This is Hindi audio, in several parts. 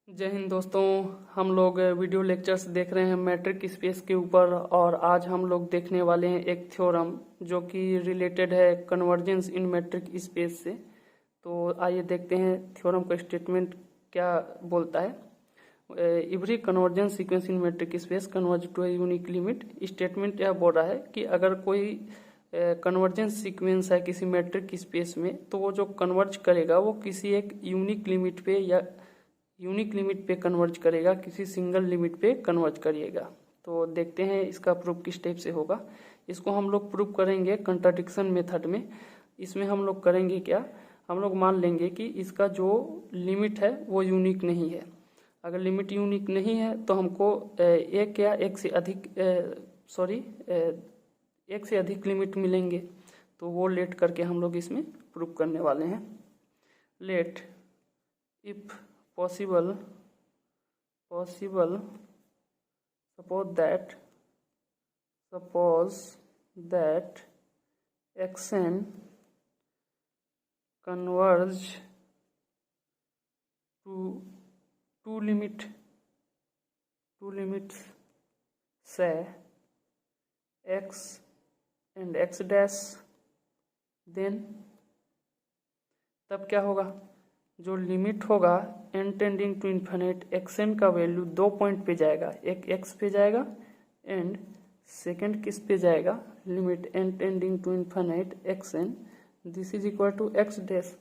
जय हिंद दोस्तों। हम लोग वीडियो लेक्चर्स देख रहे हैं मैट्रिक स्पेस के ऊपर और आज हम लोग देखने वाले हैं एक थ्योरम जो कि रिलेटेड है कन्वर्जेंस इन मैट्रिक स्पेस से। तो आइए देखते हैं थ्योरम का स्टेटमेंट क्या बोलता है। Every convergence sequence in metric space converge to a unique limit. Statement यह बोल रहा है कि अगर कोई कन्वर्जेंस सीक्वेंस है किसी मैट्रिक स्पेस में तो वो जो कन्वर्ज करेगा वो किसी एक यूनिक लिमिट पे या यूनिक लिमिट पे कन्वर्ज करेगा, किसी सिंगल लिमिट पे कन्वर्ज करिएगा। तो देखते हैं इसका प्रूफ किस टाइप से होगा। इसको हम लोग प्रूफ करेंगे कंट्राडिक्शन मेथड में। इसमें हम लोग करेंगे क्या, हम लोग मान लेंगे कि इसका जो लिमिट है वो यूनिक नहीं है। अगर लिमिट यूनिक नहीं है तो हमको एक या एक से अधिक लिमिट मिलेंगे। तो वो लेट करके हम लोग इसमें प्रूफ करने वाले हैं। Let if possible suppose that xn converge to two limits say x and x dash, then तब क्या होगा, जो लिमिट होगा n tending to infinite xn का वैल्यू 2 पॉइंट पे जाएगा। एक x पे जाएगा एंड सेकंड किस पे जाएगा, limit n tending to infinite xn this is equal to x dash.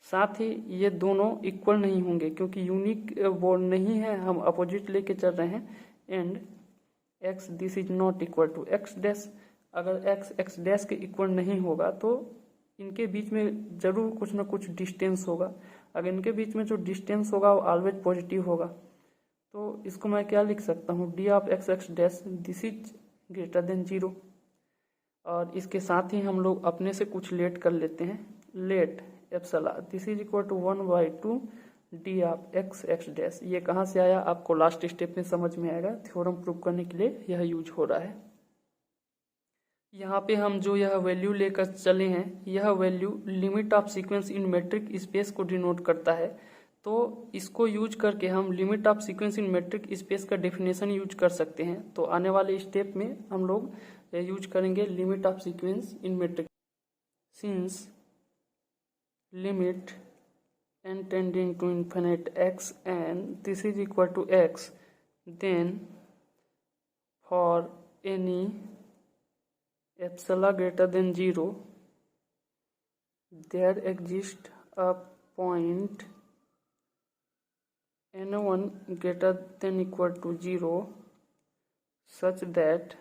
साथ ही ये दोनों इक्वल नहीं होंगे क्योंकि यूनिक वो नहीं है, हम अपोजिट लेके चल रहे हैं। And x this is not equal to x dash. अगर x डैश के इक्वल नहीं होगा तो इनके बीच में जरूर कुछ ना कुछ डिस्टेंस होगा। अगर इनके बीच में जो डिस्टेंस होगा वो ऑलवेज पॉजिटिव होगा। तो इसको मैं क्या लिख सकता हूँ, D of x x dash this is greater than 0। और इसके साथ ही हम लोग अपने से कुछ लेट कर लेते हैं। Let epsilon this is equal to 1/2 D of x x dash. ये कहाँ से आया आपको लास्ट स्टेप में समझ में आएगा। थ्योरम प्रूव करने के लिए यह यूज हो रहा है। यहाँ पे हम जो यह वैल्यू लेकर चले हैं, यह value limit of sequence in metric space को डिनोट करता है। तो इसको यूज करके हम limit of sequence in metric space का डेफिनेशन यूज कर सकते हैं। तो आने वाले स्टेप में हम लोग यूज करेंगे limit of sequence in metric. Since limit n tending to infinite x and this is equal to x, then for any epsilon greater than 0 there exists a point n1 greater than equal to 0 such that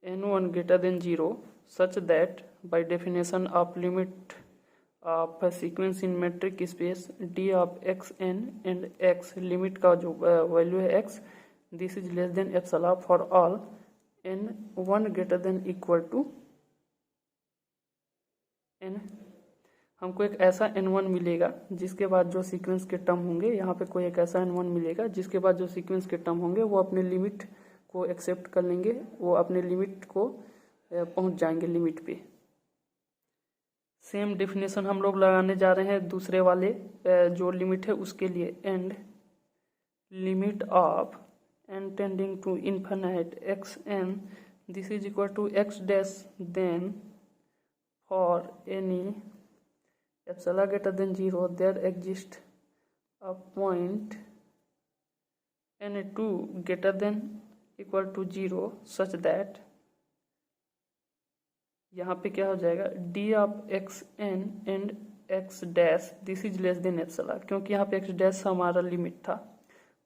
n1 greater than 0 such that by definition of limit of a sequence in metric space d of x n and x लिमिट का जो वैल्यू है x this is less than epsilon for all n1 greater than equal to n। हमको एक ऐसा n1 मिलेगा जिसके बाद जो सीक्वेंस के टर्म होंगे, यहाँ पे कोई एक ऐसा n1 मिलेगा जिसके बाद जो सीक्वेंस के टर्म होंगे वो अपने लिमिट को एक्सेप्ट कर लेंगे, वो अपने लिमिट को पहुंच जाएंगे लिमिट पे। सेम डेफिनेशन हम लोग लगाने जा रहे हैं दूसरे वाले जो लिमिट है उसके लिए। And limit of n tending to infinite x n this is equal to x dash, then for any epsilon greater than 0 there exist a point n2 greater than equal to 0 such that, यहाँ पे क्या हो जाएगा, d of x n and x dash this is less than epsilon, क्योंकि यहाँ पे एक्स डैश हमारा लिमिट था।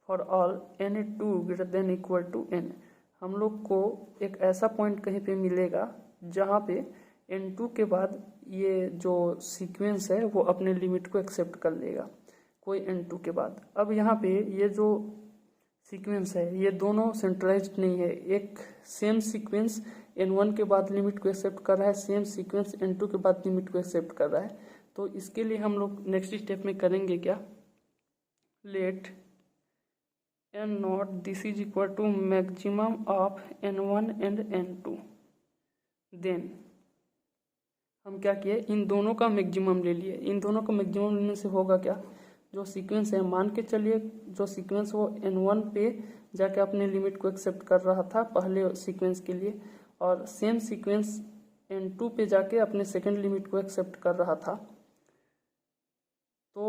For all n2 greater than equal to n, हम लोग को एक ऐसा पॉइंट कहीं पे मिलेगा जहाँ पे n2 के बाद ये जो सीक्वेंस है वो अपने लिमिट को एक्सेप्ट कर लेगा कोई n2 के बाद। अब यहाँ पे ये जो सीक्वेंस है ये दोनों सेंट्रलाइज्ड नहीं है। एक सेम सीक्वेंस n1 के बाद लिमिट को एक्सेप्ट कर रहा है, सेम सीक्वेंस n2 के बाद लिमिट को एक्सेप्ट कर रहा है। तो इसके लिए हम लोग नेक्स्ट स्टेप में करेंगे क्या, let n not this is equal to maximum of n1 and n2, then हम क्या किए, इन दोनों का मैक्सिमम ले लिए। इन दोनों का मैक्सिमम लेने से होगा क्या, जो सीक्वेंस है, मान के चलिए जो सीक्वेंस वो n1 पे जाके अपने लिमिट को एक्सेप्ट कर रहा था पहले सीक्वेंस के लिए, और सेम सीक्वेंस n2 पे जाके अपने सेकंड लिमिट को एक्सेप्ट कर रहा था। तो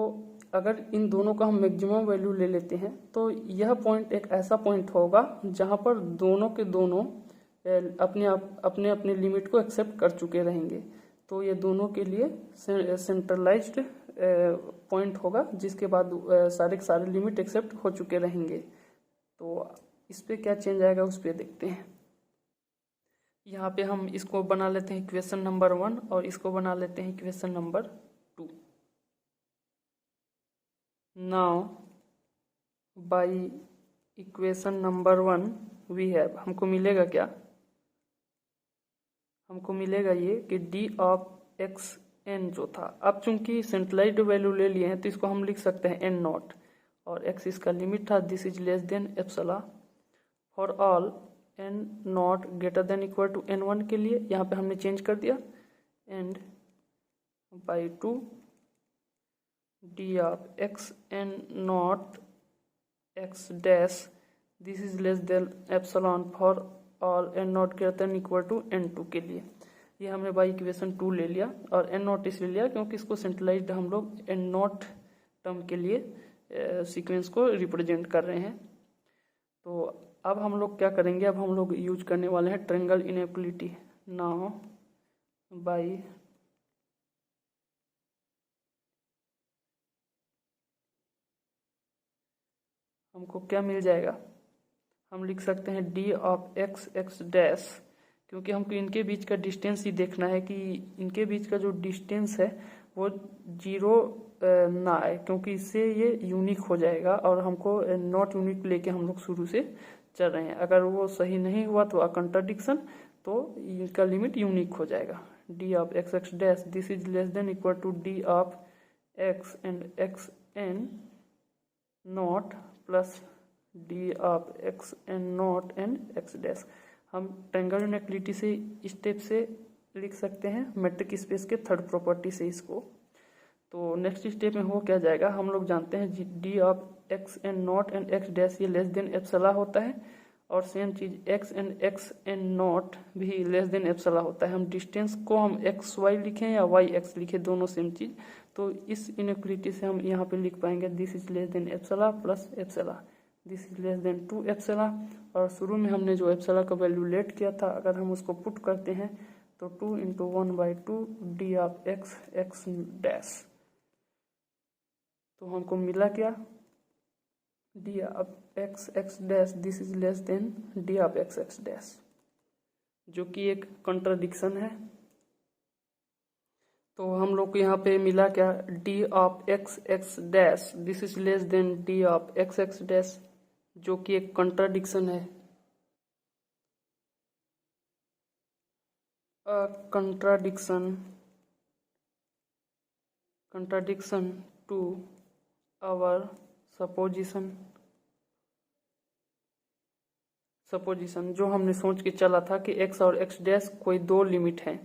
अगर इन दोनों का हम मैक्सिमम वैल्यू ले लेते हैं तो यह पॉइंट एक ऐसा पॉइंट होगा जहां पर दोनों के दोनों अपने अपने लिमिट को एक्सेप्ट कर चुके रहेंगे। तो ये दोनों के लिए सेंट्रलाइज्ड पॉइंट होगा, जिसके बाद सारे के सारे लिमिट एक्सेप्ट हो चुके रहेंगे। तो इस पे क्या चेंज आएगा उस पर देखते हैं। यहाँ पे हम इसको बना लेते हैं इक्वेशन नंबर 1 और इसको बना लेते हैं equation number 2। Now by equation number 1 we have, हमको मिलेगा क्या, हमको मिलेगा ये कि डी ऑफ एक्स एन जो था, अब चूंकि सेंट्रलाइज्ड वैल्यू ले लिए हैं तो इसको हम लिख सकते हैं एन नॉट, और एक्स इसका लिमिट था, this is less than epsilon for all n not greater than equal to n1 के लिए। यहाँ पे हमने चेंज कर दिया, and by 2 d of x n not x dash this is less than epsilon for all n not greater than equal to n2 के लिए। ये हमने बाई इक्वेशन 2 ले लिया, और एन नॉट इसलिए लिया क्योंकि इसको सेंट्रलाइज्ड हम लोग एन नॉट टर्म के लिए सीक्वेंस को रिप्रेजेंट कर रहे हैं। तो अब हम लोग क्या करेंगे, अब हम लोग यूज करने वाले हैं ट्रायंगल इनइक्वालिटी। नाउ बाई हमको क्या मिल जाएगा, हम लिख सकते हैं d of x x dash, क्योंकि हमको इनके बीच का डिस्टेंस ही देखना है कि इनके बीच का जो डिस्टेंस है वो 0 ना आए, क्योंकि इससे ये यूनिक हो जाएगा, और हमको नॉट यूनिक लेके हम लोग शुरू से चल रहे हैं। अगर वो सही नहीं हुआ तो कंट्राडिक्शन, तो इनका लिमिट यूनिक हो जाएगा। D of x x dash this is less than equal to d of x and x n not plus d of x n not and x dash. हम ट्रायंगल इनइक्वालिटी से स्टेप से लिख सकते हैं, मेट्रिक स्पेस के थर्ड प्रॉपर्टी से इसको। तो नेक्स्ट स्टेप में हो क्या जाएगा, हम लोग जानते हैं d of x n not and x dash ये लेस देन एप्सिलॉन होता है, और सेम चीज एक्स एन नॉट भी लेस देन एप्सिलॉन होता है। हम डिस्टेंस को हम एक्स वाई लिखें या वाई एक्स लिखें, दोनों सेम चीज। तो इस इनइक्वालिटी से हम यहाँ पे लिख पाएंगे this is less than epsilon plus epsilon, this is less then 2 epsilon. और शुरू में हमने जो एप्सिलॉन का वैल्यू लेट किया था, अगर हम उसको पुट करते हैं तो 2 into 1/2 D of x x dash. तो हमको मिला क्या, D of x x dash this is less then D of x x dash, जो कि एक कॉन्ट्राडिक्शन है। तो हम लोग को यहाँ पे मिला क्या, D of x x dash this is less then D of x x dash, जो कि एक कॉन्ट्राडिक्शन है। contradiction to our supposition जो हमने सोच के चला था कि x और x डैश कोई दो लिमिट है,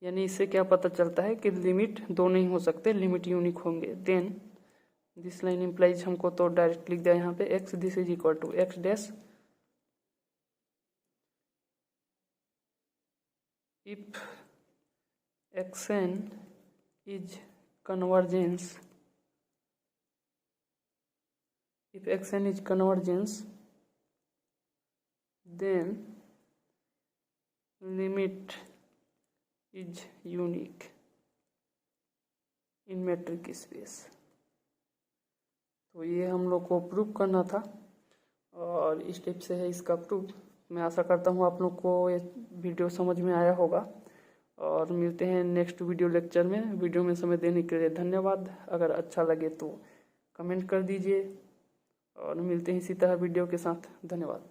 यानी इससे क्या पता चलता है कि लिमिट दो नहीं हो सकते, लिमिट यूनिक होंगे। देन दिस लाइन इम्प्लाइज, हमको तो डायरेक्ट लिख दिया यहाँ पे x this is equal to x dash if xn is convergence, if xn is convergence then limit is unique in metric space। तो ये हम लोग को प्रूव करना था, और इस स्टेप से है इसका प्रूफ। मैं आशा करता हूँ आप लोग को ये वीडियो समझ में आया होगा, और मिलते हैं नेक्स्ट वीडियो लेक्चर में। वीडियो में समय देने के लिए धन्यवाद। अगर अच्छा लगे तो कमेंट कर दीजिए, और मिलते हैं इसी तरह वीडियो के साथ। धन्यवाद।